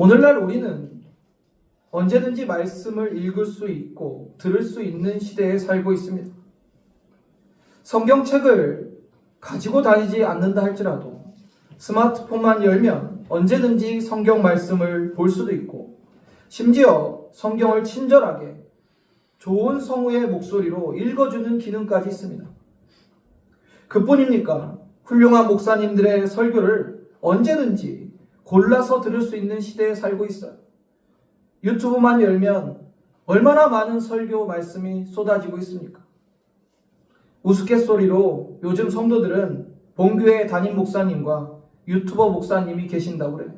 오늘날 우리는 언제든지 말씀을 읽을 수 있고 들을 수 있는 시대에 살고 있습니다. 성경책을 가지고 다니지 않는다 할지라도 스마트폰만 열면 언제든지 성경 말씀을 볼 수도 있고, 심지어 성경을 친절하게 좋은 성우의 목소리로 읽어주는 기능까지 있습니다. 그뿐입니까? 훌륭한 목사님들의 설교를 언제든지 골라서 들을 수 있는 시대에 살고 있어요. 유튜브만 열면 얼마나 많은 설교 말씀이 쏟아지고 있습니까? 우스갯소리로 요즘 성도들은 본교회 담임 목사님과 유튜버 목사님이 계신다고 그래요.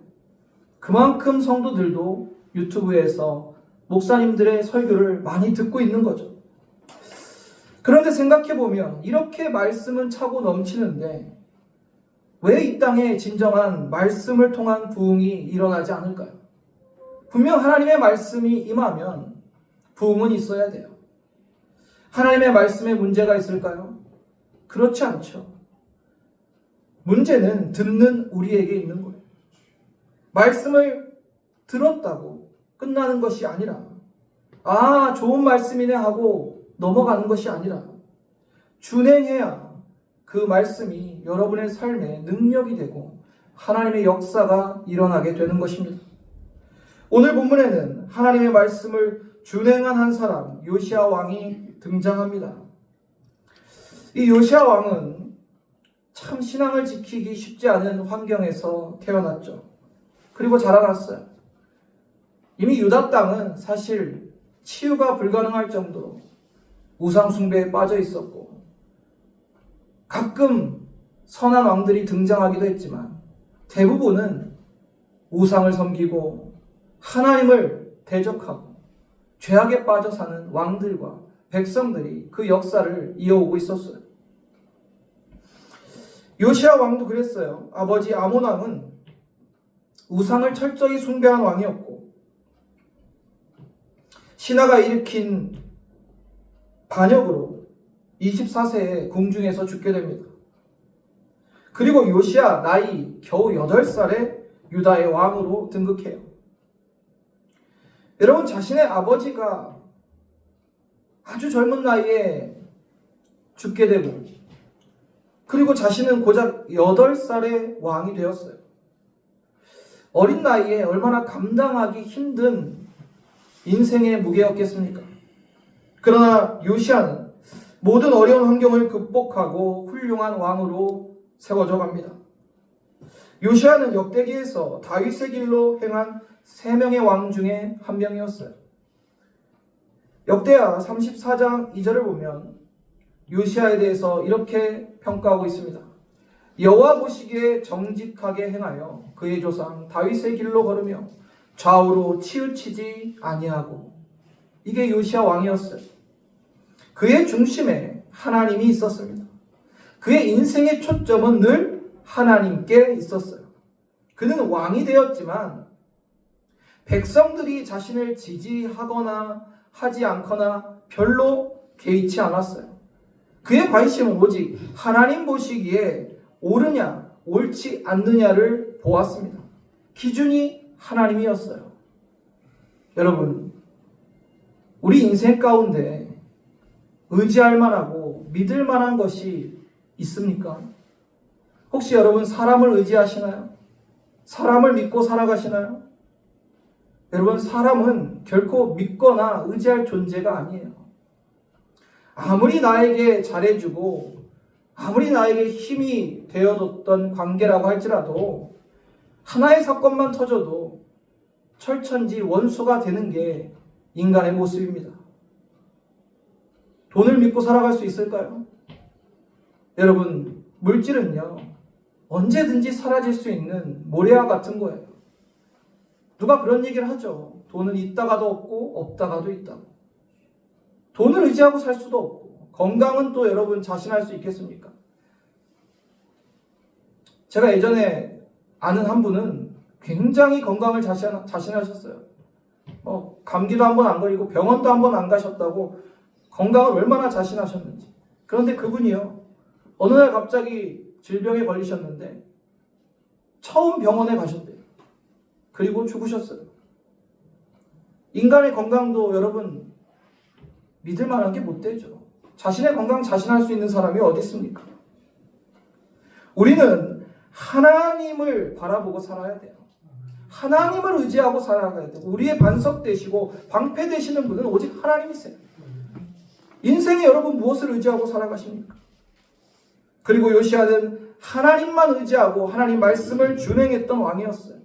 그만큼 성도들도 유튜브에서 목사님들의 설교를 많이 듣고 있는 거죠. 그런데 생각해보면 이렇게 말씀은 차고 넘치는데 왜 이 땅에 진정한 말씀을 통한 부흥이 일어나지 않을까요? 분명 하나님의 말씀이 임하면 부흥은 있어야 돼요. 하나님의 말씀에 문제가 있을까요? 그렇지 않죠. 문제는 듣는 우리에게 있는 거예요. 말씀을 들었다고 끝나는 것이 아니라, 좋은 말씀이네 하고 넘어가는 것이 아니라 준행해야 그 말씀이 여러분의 삶에 능력이 되고 하나님의 역사가 일어나게 되는 것입니다. 오늘 본문에는 하나님의 말씀을 준행한 한 사람, 요시야 왕이 등장합니다. 이 요시야 왕은 참 신앙을 지키기 쉽지 않은 환경에서 태어났죠. 그리고 자라났어요. 이미 유다 땅은 사실 치유가 불가능할 정도로 우상 숭배에 빠져 있었고, 가끔 선한 왕들이 등장하기도 했지만 대부분은 우상을 섬기고 하나님을 대적하고 죄악에 빠져 사는 왕들과 백성들이 그 역사를 이어오고 있었어요. 요시야 왕도 그랬어요. 아버지 아몬 왕은 우상을 철저히 숭배한 왕이었고, 신하가 일으킨 반역으로 24세에 궁중에서 죽게 됩니다. 그리고 요시야 나이 겨우 8살에 유다의 왕으로 등극해요. 여러분, 자신의 아버지가 아주 젊은 나이에 죽게 되고, 그리고 자신은 고작 8살에 왕이 되었어요. 어린 나이에 얼마나 감당하기 힘든 인생의 무게였겠습니까? 그러나 요시야는 모든 어려운 환경을 극복하고 훌륭한 왕으로 세워져 갑니다. 요시야는 역대기에서 다윗의 길로 행한 3명의 왕 중에 한 명이었어요. 역대하 34장 2절을 보면 요시야에 대해서 이렇게 평가하고 있습니다. 여호와 보시기에 정직하게 행하여 그의 조상 다윗의 길로 걸으며 좌우로 치우치지 아니하고. 이게 요시야 왕이었어요. 그의 중심에 하나님이 있었습니다. 그의 인생의 초점은 늘 하나님께 있었어요. 그는 왕이 되었지만 백성들이 자신을 지지하거나 하지 않거나 별로 개의치 않았어요. 그의 관심은 오직 하나님 보시기에 옳으냐 옳지 않느냐를 보았습니다. 기준이 하나님이었어요. 여러분, 우리 인생 가운데 의지할 만하고 믿을 만한 것이 있습니까? 혹시 여러분 사람을 의지하시나요? 사람을 믿고 살아가시나요? 여러분, 사람은 결코 믿거나 의지할 존재가 아니에요. 아무리 나에게 잘해주고 아무리 나에게 힘이 되어줬던 관계라고 할지라도 하나의 사건만 터져도 철천지 원수가 되는 게 인간의 모습입니다. 돈을 믿고 살아갈 수 있을까요? 여러분, 물질은요, 언제든지 사라질 수 있는 모래와 같은 거예요. 누가 그런 얘기를 하죠. 돈은 있다가도 없고 없다가도 있다고. 돈을 의지하고 살 수도 없고, 건강은 또 여러분 자신할 수 있겠습니까? 제가 예전에 아는 한 분은 굉장히 건강을 자신하셨어요. 감기도 한 번 안 걸리고 병원도 한 번 안 가셨다고 건강을 얼마나 자신하셨는지. 그런데 그분이요, 어느 날 갑자기 질병에 걸리셨는데 처음 병원에 가셨대요. 그리고 죽으셨어요. 인간의 건강도 여러분 믿을 만한 게 못 되죠. 자신의 건강 자신할 수 있는 사람이 어디 있습니까? 우리는 하나님을 바라보고 살아야 돼요. 하나님을 의지하고 살아가야 돼요. 우리의 반석 되시고 방패 되시는 분은 오직 하나님이세요. 인생에 여러분 무엇을 의지하고 살아가십니까? 그리고 요시아는 하나님만 의지하고 하나님 말씀을 준행했던 왕이었어요.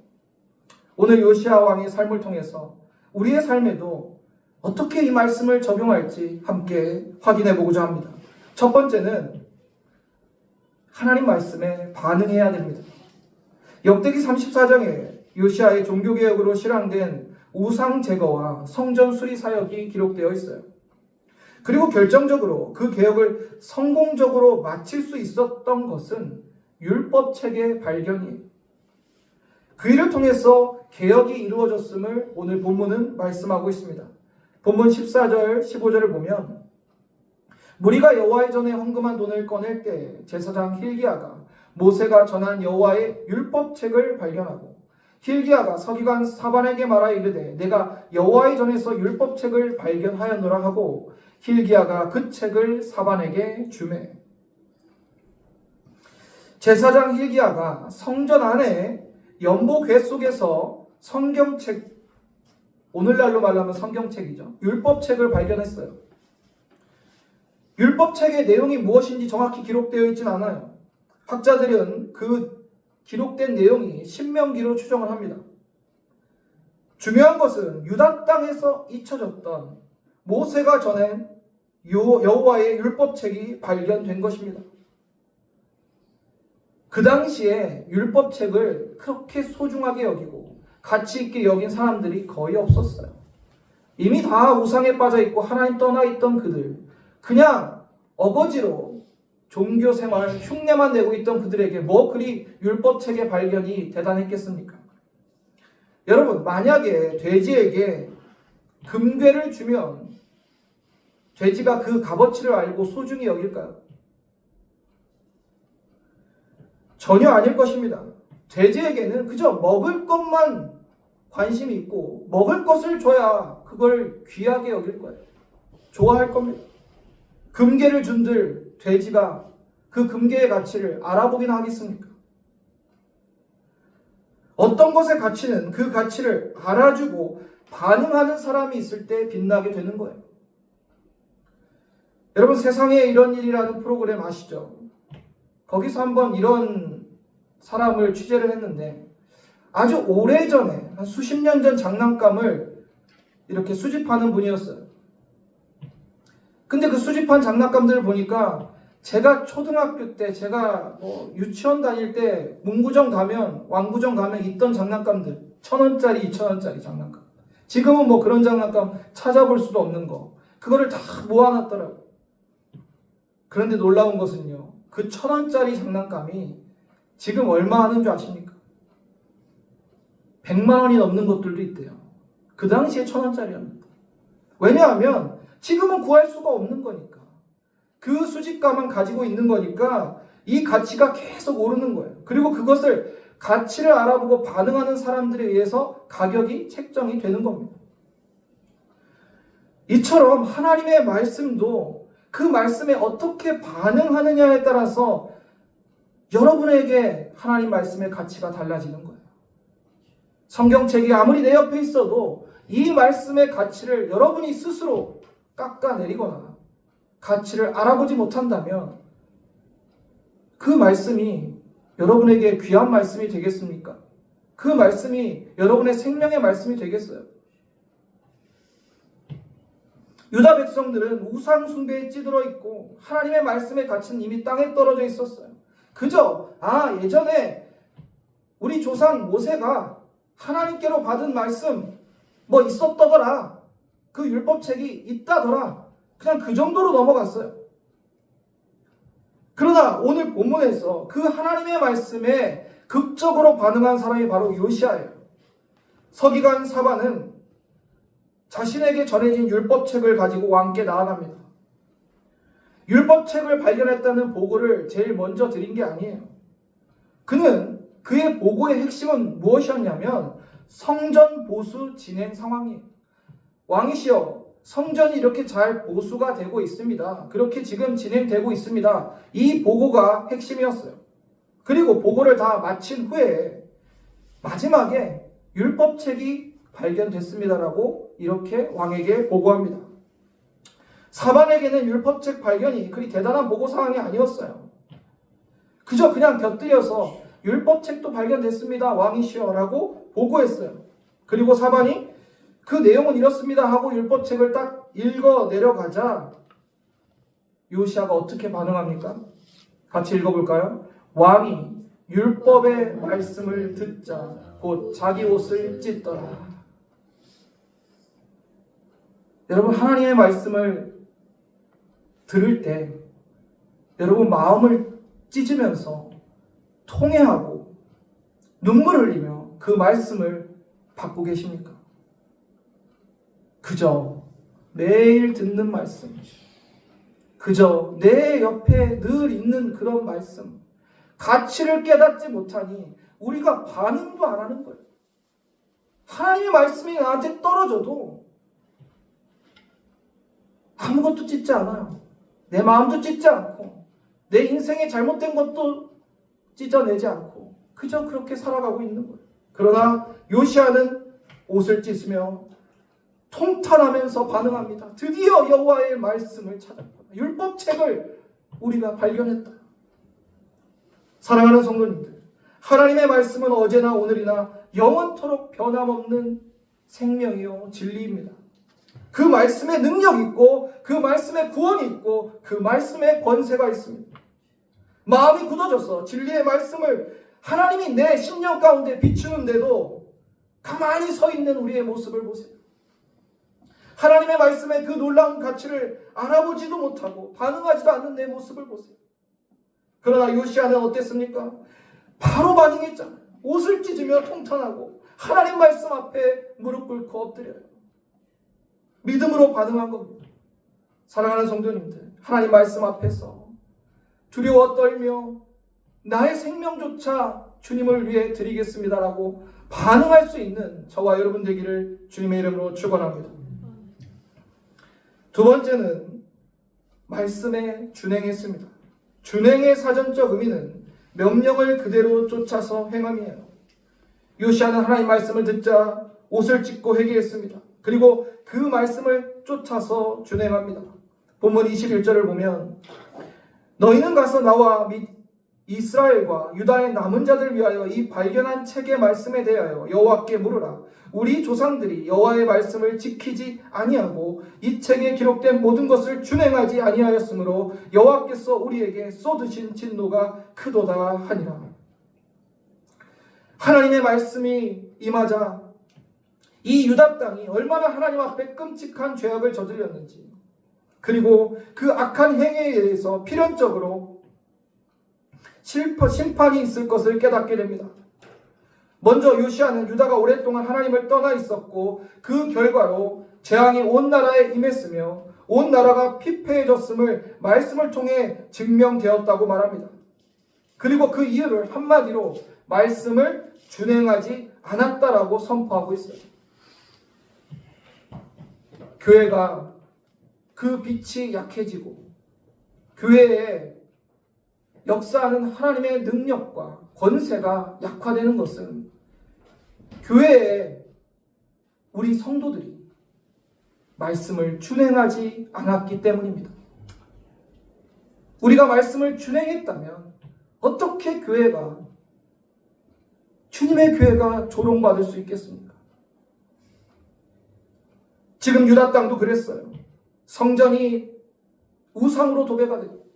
오늘 요시아 왕의 삶을 통해서 우리의 삶에도 어떻게 이 말씀을 적용할지 함께 확인해 보고자 합니다. 첫 번째는 하나님 말씀에 반응해야 됩니다. 역대기 34장에 요시아의 종교개혁으로 실행된 우상 제거와 성전 수리 사역이 기록되어 있어요. 그리고 결정적으로 그 개혁을 성공적으로 마칠 수 있었던 것은 율법책의 발견이에요. 그 일을 통해서 개혁이 이루어졌음을 오늘 본문은 말씀하고 있습니다. 본문 14절, 15절을 보면 무리가 여호와의 전에 헌금한 돈을 꺼낼 때 제사장 힐기야가 모세가 전한 여호와의 율법책을 발견하고 힐기야가 서기관 사반에게 말하여 이르되 내가 여호와의 전에서 율법책을 발견하였노라 하고 힐기야가 그 책을 사반에게 주매. 제사장 힐기야가 성전 안에 연복궤 속에서 성경책, 오늘날로 말하면 성경책이죠. 율법책을 발견했어요. 율법책의 내용이 무엇인지 정확히 기록되어 있지는 않아요. 학자들은 그 기록된 내용이 신명기로 추정을 합니다. 중요한 것은 유다 땅에서 잊혀졌던 모세가 전한 여호와의 율법책이 발견된 것입니다. 그 당시에 율법책을 그렇게 소중하게 여기고 가치 있게 여긴 사람들이 거의 없었어요. 이미 다 우상에 빠져 있고 하나님 떠나 있던 그들, 그냥 어거지로 종교 생활 흉내만 내고 있던 그들에게 뭐 그리 율법책의 발견이 대단했겠습니까? 여러분, 만약에 돼지에게 금괴를 주면 돼지가 그 값어치를 알고 소중히 여길까요? 전혀 아닐 것입니다. 돼지에게는 그저 먹을 것만 관심이 있고 먹을 것을 줘야 그걸 귀하게 여길 거예요. 좋아할 겁니다. 금괴를 준들 돼지가 그 금괴의 가치를 알아보긴 하겠습니까? 어떤 것의 가치는 그 가치를 알아주고 반응하는 사람이 있을 때 빛나게 되는 거예요. 여러분, 세상에 이런 일이라는 프로그램 아시죠? 거기서 한번 이런 사람을 취재를 했는데 아주 오래전에 한 수십 년 전 장난감을 이렇게 수집하는 분이었어요. 근데 그 수집한 장난감들을 보니까 제가 초등학교 때, 제가 유치원 다닐 때 문구점 가면, 왕구점 가면 있던 장난감들, 1,000원짜리, 2,000원짜리 장난감. 지금은 뭐 그런 장난감 찾아볼 수도 없는 거. 그거를 다 모아놨더라고요. 그런데 놀라운 것은요, 그 1,000원짜리 장난감이 지금 얼마 하는 줄 아십니까? 100만 원이 넘는 것들도 있대요. 그 당시에 1,000원짜리였는데. 왜냐하면 지금은 구할 수가 없는 거니까. 그 수집감만 가지고 있는 거니까 이 가치가 계속 오르는 거예요. 그리고 그것을 가치를 알아보고 반응하는 사람들에 의해서 가격이 책정이 되는 겁니다. 이처럼 하나님의 말씀도 그 말씀에 어떻게 반응하느냐에 따라서 여러분에게 하나님 말씀의 가치가 달라지는 거예요. 성경책이 아무리 내 옆에 있어도 이 말씀의 가치를 여러분이 스스로 깎아내리거나 가치를 알아보지 못한다면 그 말씀이 여러분에게 귀한 말씀이 되겠습니까? 그 말씀이 여러분의 생명의 말씀이 되겠어요? 유다 백성들은 우상 숭배에 찌들어 있고 하나님의 말씀의 가치는 이미 땅에 떨어져 있었어요. 그저 예전에 우리 조상 모세가 하나님께로 받은 말씀 뭐 있었더더라, 그 율법책이 있다더라, 그냥 그 정도로 넘어갔어요. 그러나 오늘 본문에서 그 하나님의 말씀에 극적으로 반응한 사람이 바로 요시아예요. 서기관 사반은 자신에게 전해진 율법책을 가지고 왕께 나아갑니다. 율법책을 발견했다는 보고를 제일 먼저 드린 게 아니에요. 그는 그의 보고의 핵심은 무엇이었냐면 성전 보수 진행 상황이에요. 왕이시여, 성전이 이렇게 잘 보수가 되고 있습니다. 그렇게 지금 진행되고 있습니다. 이 보고가 핵심이었어요. 그리고 보고를 다 마친 후에 마지막에 율법책이 발견됐습니다라고 이렇게 왕에게 보고합니다. 사반에게는 율법책 발견이 그리 대단한 보고사항이 아니었어요. 그저 그냥 곁들여서 율법책도 발견됐습니다, 왕이시여 라고 보고했어요. 그리고 사반이 그 내용은 이렇습니다 하고 율법책을 딱 읽어 내려가자 요시야가 어떻게 반응합니까? 같이 읽어볼까요? 왕이 율법의 말씀을 듣자 곧 자기 옷을 찢더라. 여러분, 하나님의 말씀을 들을 때 여러분 마음을 찢으면서 통회하고 눈물을 흘리며 그 말씀을 받고 계십니까? 그저 매일 듣는 말씀, 그저 내 옆에 늘 있는 그런 말씀, 가치를 깨닫지 못하니 우리가 반응도 안 하는 거예요. 하나님의 말씀이 나한테 떨어져도 아무것도 찢지 않아요. 내 마음도 찢지 않고 내 인생에 잘못된 것도 찢어내지 않고 그저 그렇게 살아가고 있는 거예요. 그러나 요시야는 옷을 찢으며 통탄하면서 반응합니다. 드디어 여호와의 말씀을 찾았구나. 율법책을 우리가 발견했다. 사랑하는 성도님들, 하나님의 말씀은 어제나 오늘이나 영원토록 변함없는 생명이요 진리입니다. 그 말씀에 능력이 있고 그 말씀에 구원이 있고 그 말씀에 권세가 있습니다. 마음이 굳어져서 진리의 말씀을 하나님이 내 심령 가운데 비추는데도 가만히 서 있는 우리의 모습을 보세요. 하나님의 말씀의 그 놀라운 가치를 알아보지도 못하고 반응하지도 않는 내 모습을 보세요. 그러나 요시야는 어땠습니까? 바로 반응했잖아요. 옷을 찢으며 통탄하고 하나님 말씀 앞에 무릎 꿇고 엎드려요. 믿음으로 반응한 겁니다. 사랑하는 성도님들, 하나님 말씀 앞에서 두려워 떨며 나의 생명조차 주님을 위해 드리겠습니다라고 반응할 수 있는 저와 여러분 되기를 주님의 이름으로 축원합니다. 두 번째는 말씀에 준행했습니다. 준행의 사전적 의미는 명령을 그대로 쫓아서 행함이에요. 요시야는 하나님 말씀을 듣자 옷을 찢고 회개했습니다. 그리고 그 말씀을 쫓아서 준행합니다. 본문 21절을 보면 너희는 가서 나와 및 이스라엘과 유다의 남은 자들 위하여 이 발견한 책의 말씀에 대하여 여호와께 물으라. 우리 조상들이 여호와의 말씀을 지키지 아니하고 이 책에 기록된 모든 것을 준행하지 아니하였으므로 여호와께서 우리에게 쏟으신 진노가 크도다 하니라. 하나님의 말씀이 임하자 이 유다 땅이 얼마나 하나님 앞에 끔찍한 죄악을 저질렀는지, 그리고 그 악한 행위에 대해서 필연적으로 심판이 있을 것을 깨닫게 됩니다. 먼저 요시야는 유다가 오랫동안 하나님을 떠나 있었고 그 결과로 재앙이 온 나라에 임했으며 온 나라가 피폐해졌음을 말씀을 통해 증명되었다고 말합니다. 그리고 그 이유를 한마디로 말씀을 준행하지 않았다라고 선포하고 있어요. 교회가 그 빛이 약해지고 교회에 역사하는 하나님의 능력과 권세가 약화되는 것은 교회에 우리 성도들이 말씀을 준행하지 않았기 때문입니다. 우리가 말씀을 준행했다면 어떻게 교회가, 주님의 교회가 조롱받을 수 있겠습니까? 지금 유다 땅도 그랬어요. 성전이 우상으로 도배가 되고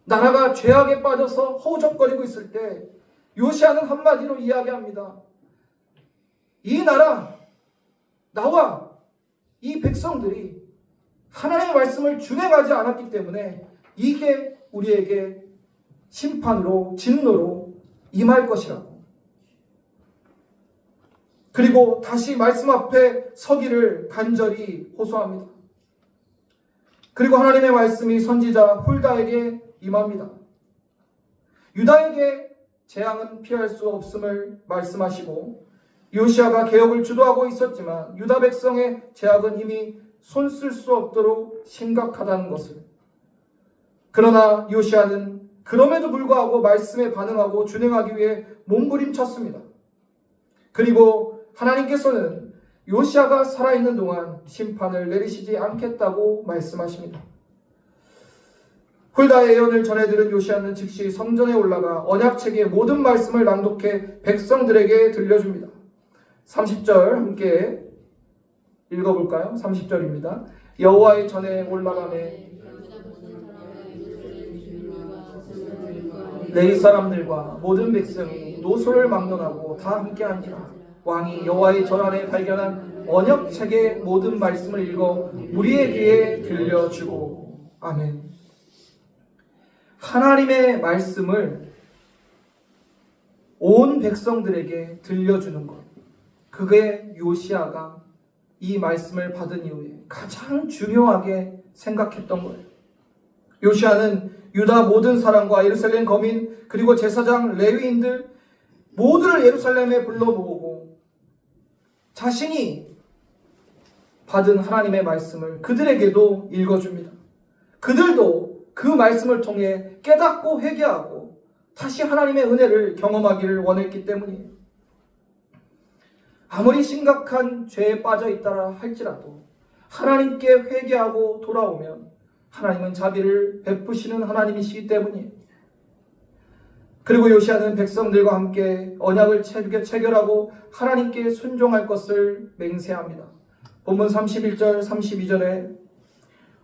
나라가 죄악에 빠져서 허우적거리고 있을 때 요시야는 한마디로 이야기합니다. 이 나라, 나와 이 백성들이 하나님의 말씀을 준행하지 않았기 때문에 이게 우리에게 심판으로, 진노로 임할 것이라고. 그리고 다시 말씀 앞에 서기를 간절히 호소합니다. 그리고 하나님의 말씀이 선지자 훌다에게 임합니다. 유다에게 재앙은 피할 수 없음을 말씀하시고 요시야가 개혁을 주도하고 있었지만 유다 백성의 죄악은 이미 손 쓸 수 없도록 심각하다는 것을. 그러나 요시야는 그럼에도 불구하고 말씀에 반응하고 준행하기 위해 몸부림쳤습니다. 그리고 하나님께서는 요시야가 살아있는 동안 심판을 내리시지 않겠다고 말씀하십니다. 훌다의 예언을 전해들은 요시야는 즉시 성전에 올라가 언약책의 모든 말씀을 낭독해 백성들에게 들려줍니다. 30절 함께 읽어볼까요? 30절입니다. 여호와의 전에 올라가매 레위 사람들과 모든 백성이 노소를 막론하고 다 함께하니라. 왕이 여호와의 전 안에 발견한 언약책의 모든 말씀을 읽어 우리의 귀에 들려주고. 아멘. 하나님의 말씀을 온 백성들에게 들려주는 것, 그게 요시야가 이 말씀을 받은 이후에 가장 중요하게 생각했던 거예요. 요시야는 유다 모든 사람과 예루살렘 거민 그리고 제사장 레위인들 모두를 예루살렘에 불러 모으고 자신이 받은 하나님의 말씀을 그들에게도 읽어줍니다. 그들도 그 말씀을 통해 깨닫고 회개하고 다시 하나님의 은혜를 경험하기를 원했기 때문이에요. 아무리 심각한 죄에 빠져 있다라 할지라도 하나님께 회개하고 돌아오면 하나님은 자비를 베푸시는 하나님이시기 때문이에요. 그리고 요시야는 백성들과 함께 언약을 체결하고 하나님께 순종할 것을 맹세합니다. 본문 31절 32절에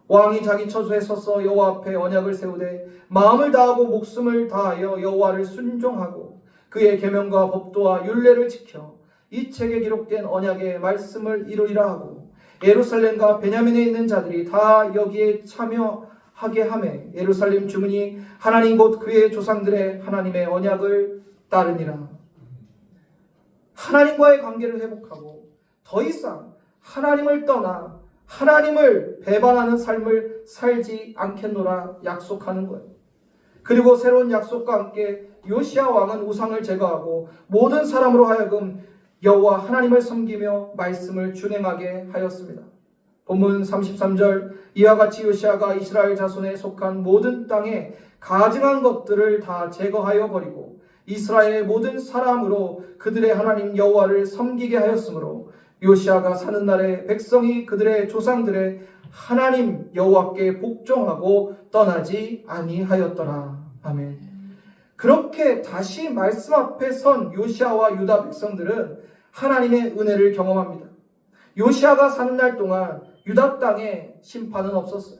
왕이 자기 처소에 서서 여호와 앞에 언약을 세우되 마음을 다하고 목숨을 다하여 여호와를 순종하고 그의 계명과 법도와 율례를 지켜 이 책에 기록된 언약의 말씀을 이루리라 하고 예루살렘과 베냐민에 있는 자들이 다 여기에 참여하게 하매 예루살렘 주민이 하나님 곧 그의 조상들의 하나님의 언약을 따르니라. 하나님과의 관계를 회복하고 더 이상 하나님을 떠나 하나님을 배반하는 삶을 살지 않겠노라 약속하는 거예요. 그리고 새로운 약속과 함께 요시야 왕은 우상을 제거하고 모든 사람으로 하여금 여호와 하나님을 섬기며 말씀을 준행하게 하였습니다. 본문 33절 이와 같이 요시야가 이스라엘 자손에 속한 모든 땅에 가증한 것들을 다 제거하여 버리고 이스라엘의 모든 사람으로 그들의 하나님 여호와를 섬기게 하였으므로 요시야가 사는 날에 백성이 그들의 조상들의 하나님 여호와께 복종하고 떠나지 아니하였더라. 아멘. 그렇게 다시 말씀 앞에 선 요시야와 유다 백성들은 하나님의 은혜를 경험합니다. 요시야가 사는 날 동안 유다 땅에 심판은 없었어요.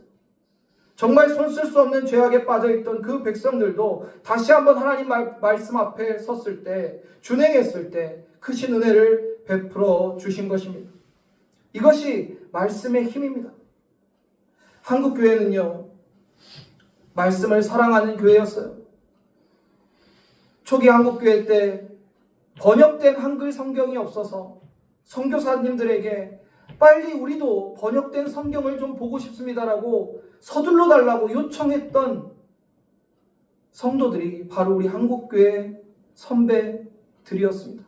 정말 손 쓸 수 없는 죄악에 빠져있던 그 백성들도 다시 한번 하나님 말씀 앞에 섰을 때, 준행했을 때 크신 은혜를 베풀어 주신 것입니다. 이것이 말씀의 힘입니다. 한국교회는요, 말씀을 사랑하는 교회였어요. 초기 한국교회 때 번역된 한글 성경이 없어서 선교사님들에게 빨리 우리도 번역된 성경을 좀 보고 싶습니다라고 서둘러 달라고 요청했던 성도들이 바로 우리 한국교회 선배들이었습니다.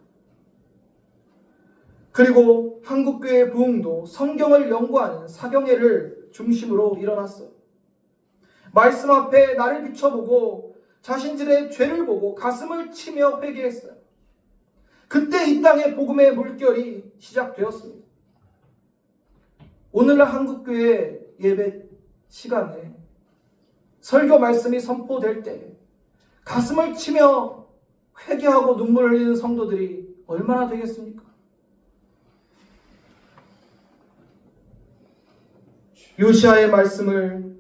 그리고 한국교회 부흥도 성경을 연구하는 사경회를 중심으로 일어났어요. 말씀 앞에 나를 비춰보고 자신들의 죄를 보고 가슴을 치며 회개했어요. 그때 이 땅에 복음의 물결이 시작되었습니다. 오늘날 한국교회 예배 시간에 설교 말씀이 선포될 때 가슴을 치며 회개하고 눈물을 흘리는 성도들이 얼마나 되겠습니까? 요시야의 말씀을,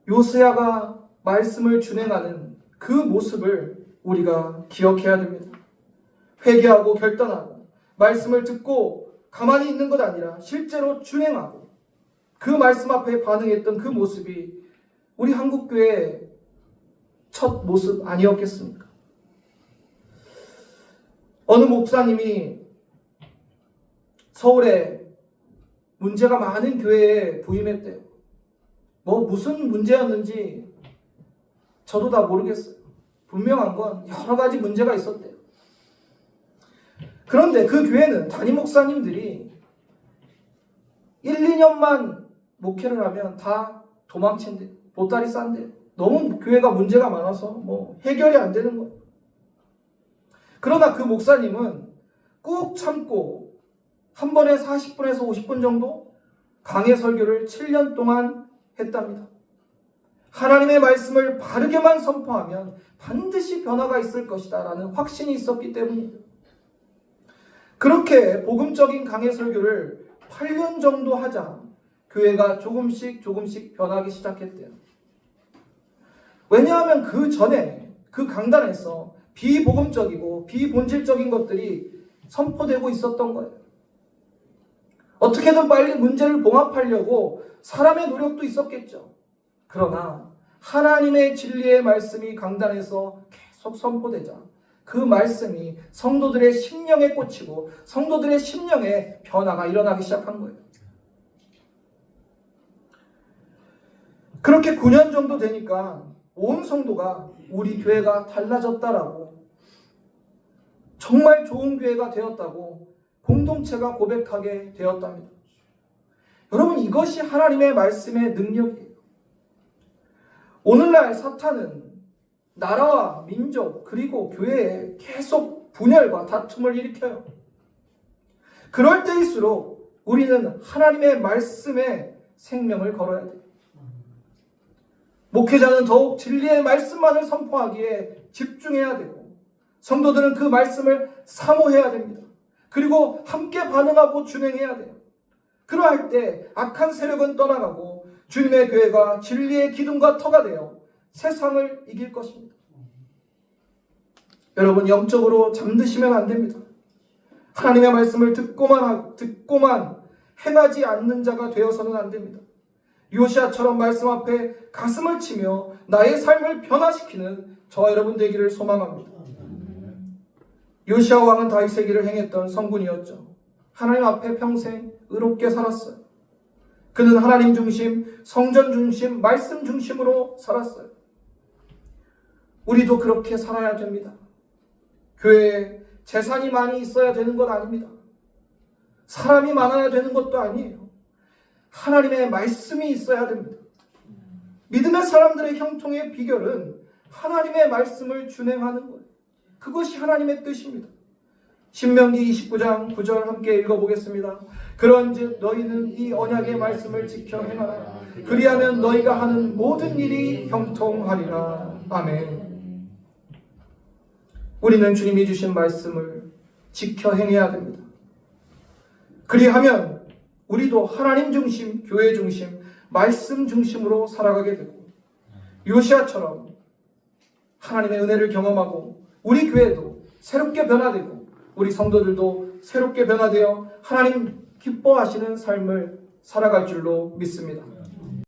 요시야가 말씀을 준행하는 그 모습을 우리가 기억해야 됩니다. 회개하고 결단하고 말씀을 듣고 가만히 있는 것 아니라 실제로 준행하고 그 말씀 앞에 반응했던 그 모습이 우리 한국교회의 첫 모습 아니었겠습니까? 어느 목사님이 서울에 문제가 많은 교회에 부임했대요. 무슨 문제였는지 저도 다 모르겠어요. 분명한 건 여러 가지 문제가 있었대요. 그런데 그 교회는 담임 목사님들이 1, 2년만 목회를 하면 다 도망친대. 보따리 싼대. 너무 교회가 문제가 많아서 뭐 해결이 안 되는 거예요. 그러나 그 목사님은 꾹 참고 한 번에 40분에서 50분 정도 강해 설교를 7년 동안 했답니다. 하나님의 말씀을 바르게만 선포하면 반드시 변화가 있을 것이다 라는 확신이 있었기 때문입니다. 그렇게 복음적인 강해 설교를 8년 정도 하자 교회가 조금씩 변하기 시작했대요. 왜냐하면 그 전에 그 강단에서 비복음적이고 비본질적인 것들이 선포되고 있었던 거예요. 어떻게든 빨리 문제를 봉합하려고 사람의 노력도 있었겠죠. 그러나 하나님의 진리의 말씀이 강단에서 계속 선포되자 그 말씀이 성도들의 심령에 꽂히고 성도들의 심령에 변화가 일어나기 시작한 거예요. 그렇게 9년 정도 되니까 온 성도가 우리 교회가 달라졌다라고, 정말 좋은 교회가 되었다고 공동체가 고백하게 되었답니다. 여러분, 이것이 하나님의 말씀의 능력이에요. 오늘날 사탄은 나라와 민족 그리고 교회에 계속 분열과 다툼을 일으켜요. 그럴 때일수록 우리는 하나님의 말씀에 생명을 걸어야 돼요. 목회자는 더욱 진리의 말씀만을 선포하기에 집중해야 되고, 성도들은 그 말씀을 사모해야 됩니다. 그리고 함께 반응하고 준행해야 돼요. 그러할 때 악한 세력은 떠나가고 주님의 교회가 진리의 기둥과 터가 되어 세상을 이길 것입니다. 여러분, 영적으로 잠드시면 안 됩니다. 하나님의 말씀을 듣고만 행하지 않는 자가 되어서는 안 됩니다. 요시아처럼 말씀 앞에 가슴을 치며 나의 삶을 변화시키는 저와 여러분 되기를 소망합니다. 요시아 왕은 다윗의 길을 행했던 성군이었죠. 하나님 앞에 평생 의롭게 살았어요. 그는 하나님 중심, 성전 중심, 말씀 중심으로 살았어요. 우리도 그렇게 살아야 됩니다. 교회에 재산이 많이 있어야 되는 것 아닙니다. 사람이 많아야 되는 것도 아니에요. 하나님의 말씀이 있어야 됩니다. 믿음의 사람들의 형통의 비결은 하나님의 말씀을 준행하는 거예요. 그것이 하나님의 뜻입니다. 신명기 29장 9절 함께 읽어보겠습니다. 그런즉 너희는 이 언약의 말씀을 지켜 행하라. 그리하면 너희가 하는 모든 일이 형통하리라. 아멘. 우리는 주님이 주신 말씀을 지켜 행해야 됩니다. 그리하면 우리도 하나님 중심, 교회 중심, 말씀 중심으로 살아가게 되고, 요시아처럼 하나님의 은혜를 경험하고 우리 교회도 새롭게 변화되고 우리 성도들도 새롭게 변화되어 하나님 기뻐하시는 삶을 살아갈 줄로 믿습니다.